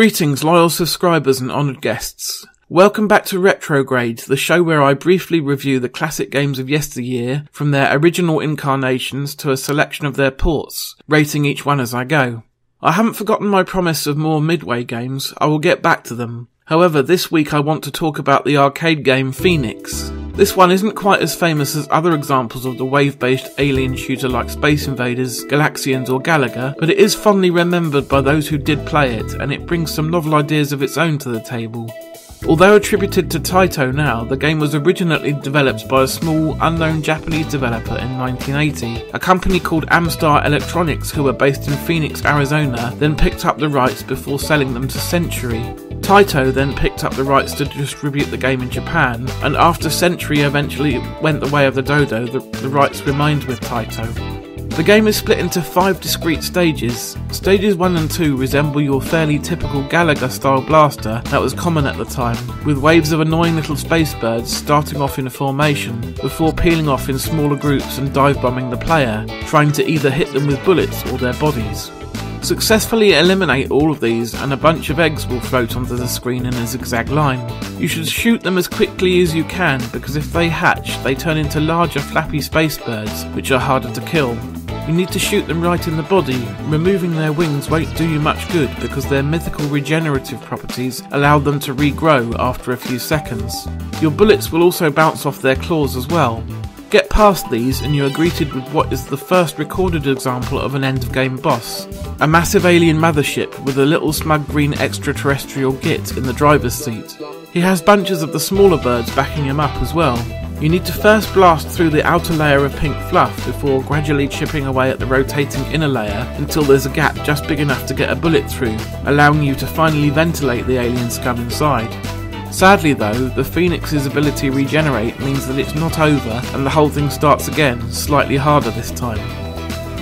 Greetings, loyal subscribers and honoured guests. Welcome back to Retrograde, the show where I briefly review the classic games of yesteryear, from their original incarnations to a selection of their ports, rating each one as I go. I haven't forgotten my promise of more Midway games, I will get back to them. However, this week I want to talk about the arcade game Phoenix. This one isn't quite as famous as other examples of the wave-based alien shooter like Space Invaders, Galaxians or Galaga, but it is fondly remembered by those who did play it, and it brings some novel ideas of its own to the table. Although attributed to Taito now, the game was originally developed by a small, unknown Japanese developer in 1980. A company called Amstar Electronics, who were based in Phoenix, Arizona, then picked up the rights before selling them to Century. Taito then picked up the rights to distribute the game in Japan, and after Century eventually went the way of the dodo, the rights remained with Taito. The game is split into 5 discrete stages. Stages 1 and 2 resemble your fairly typical Galaga-style blaster that was common at the time, with waves of annoying little space birds starting off in a formation, before peeling off in smaller groups and dive-bombing the player, trying to either hit them with bullets or their bodies. Successfully eliminate all of these and a bunch of eggs will float onto the screen in a zigzag line. You should shoot them as quickly as you can, because if they hatch, they turn into larger flappy space birds, which are harder to kill. You need to shoot them right in the body. Removing their wings won't do you much good because their mythical regenerative properties allow them to regrow after a few seconds. Your bullets will also bounce off their claws as well. Get past these and you are greeted with what is the first recorded example of an end-of-game boss. A massive alien mothership with a little smug green extraterrestrial git in the driver's seat. He has bunches of the smaller birds backing him up as well. You need to first blast through the outer layer of pink fluff before gradually chipping away at the rotating inner layer until there's a gap just big enough to get a bullet through, allowing you to finally ventilate the alien scum inside. Sadly though, the Phoenix's ability to regenerate means that it's not over and the whole thing starts again, slightly harder this time.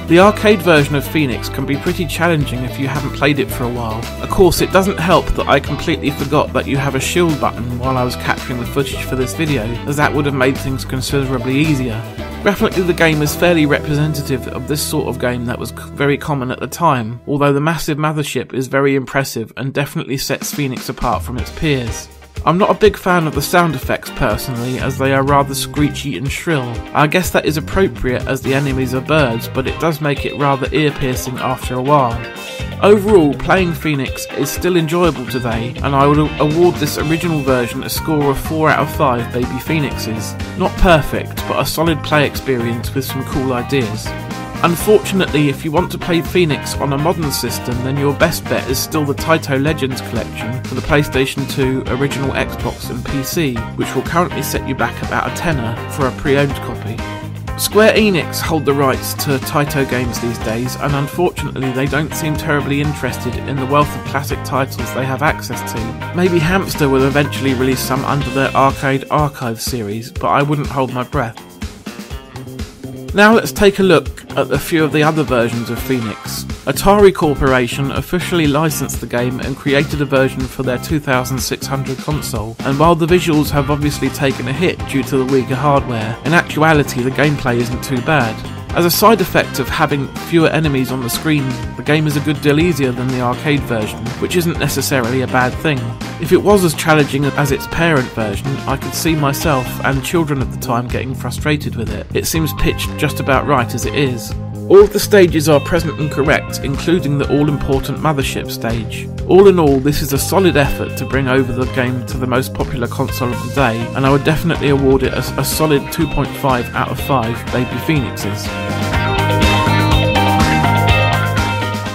The arcade version of Phoenix can be pretty challenging if you haven't played it for a while. Of course, it doesn't help that I completely forgot that you have a shield button while I was capturing the footage for this video, as that would have made things considerably easier. Graphically, the game is fairly representative of this sort of game that was very common at the time, although the massive mothership is very impressive and definitely sets Phoenix apart from its peers. I'm not a big fan of the sound effects personally, as they are rather screechy and shrill. I guess that is appropriate as the enemies are birds, but it does make it rather ear-piercing after a while. Overall, playing Phoenix is still enjoyable today, and I would award this original version a score of 4 out of 5 baby Phoenixes. Not perfect, but a solid play experience with some cool ideas. Unfortunately, if you want to play Phoenix on a modern system, then your best bet is still the Taito Legends collection for the PlayStation 2, original Xbox and PC, which will currently set you back about a tenner for a pre-owned copy. Square Enix hold the rights to Taito games these days, and unfortunately they don't seem terribly interested in the wealth of classic titles they have access to. Maybe Hamster will eventually release some under their Arcade Archive series, but I wouldn't hold my breath. Now let's take a look at a few of the other versions of Phoenix. Atari Corporation officially licensed the game and created a version for their 2600 console, and while the visuals have obviously taken a hit due to the weaker hardware, in actuality the gameplay isn't too bad. As a side effect of having fewer enemies on the screen, the game is a good deal easier than the arcade version, which isn't necessarily a bad thing. If it was as challenging as its parent version, I could see myself and children at the time getting frustrated with it. It seems pitched just about right as it is. All of the stages are present and correct, including the all-important mothership stage. All in all, this is a solid effort to bring over the game to the most popular console of the day, and I would definitely award it a solid 2.5 out of 5 baby Phoenixes.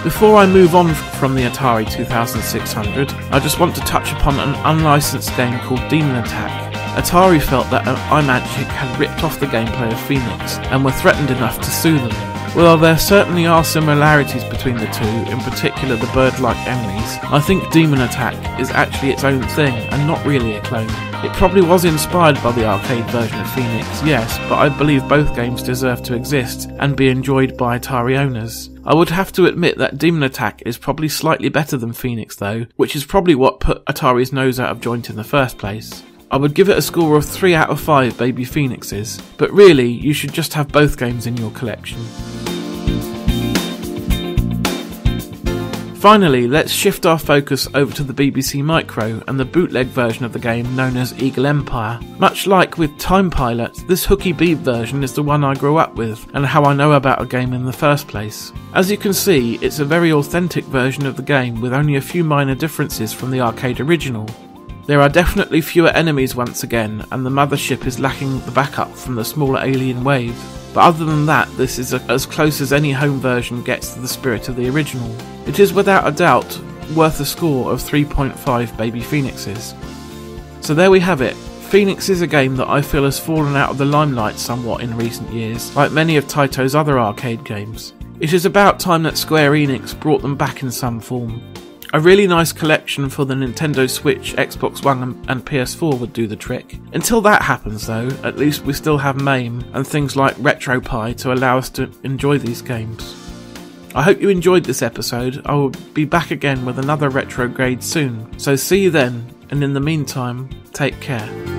Before I move on from the Atari 2600, I just want to touch upon an unlicensed game called Demon Attack. Atari felt that iMagic had ripped off the gameplay of Phoenix, and were threatened enough to sue them. While there certainly are similarities between the two, in particular the bird-like enemies, I think Demon Attack is actually its own thing and not really a clone. It probably was inspired by the arcade version of Phoenix, yes, but I believe both games deserve to exist and be enjoyed by Atari owners. I would have to admit that Demon Attack is probably slightly better than Phoenix though, which is probably what put Atari's nose out of joint in the first place. I would give it a score of 3 out of 5 baby Phoenixes, but really you should just have both games in your collection. Finally, let's shift our focus over to the BBC Micro and the bootleg version of the game known as Eagle Empire. Much like with Time Pilot, this Hooky Beeb version is the one I grew up with and how I know about a game in the first place. As you can see, it's a very authentic version of the game with only a few minor differences from the arcade original. There are definitely fewer enemies once again, and the mothership is lacking the backup from the smaller alien wave. But other than that, this is as close as any home version gets to the spirit of the original. It is without a doubt worth a score of 3.5 baby phoenixes. So there we have it. Phoenix is a game that I feel has fallen out of the limelight somewhat in recent years, like many of Taito's other arcade games. It is about time that Square Enix brought them back in some form. A really nice collection for the Nintendo Switch, Xbox One and PS4 would do the trick. Until that happens though, at least we still have MAME and things like RetroPie to allow us to enjoy these games. I hope you enjoyed this episode. I will be back again with another Retrograde soon, so see you then, and in the meantime, take care.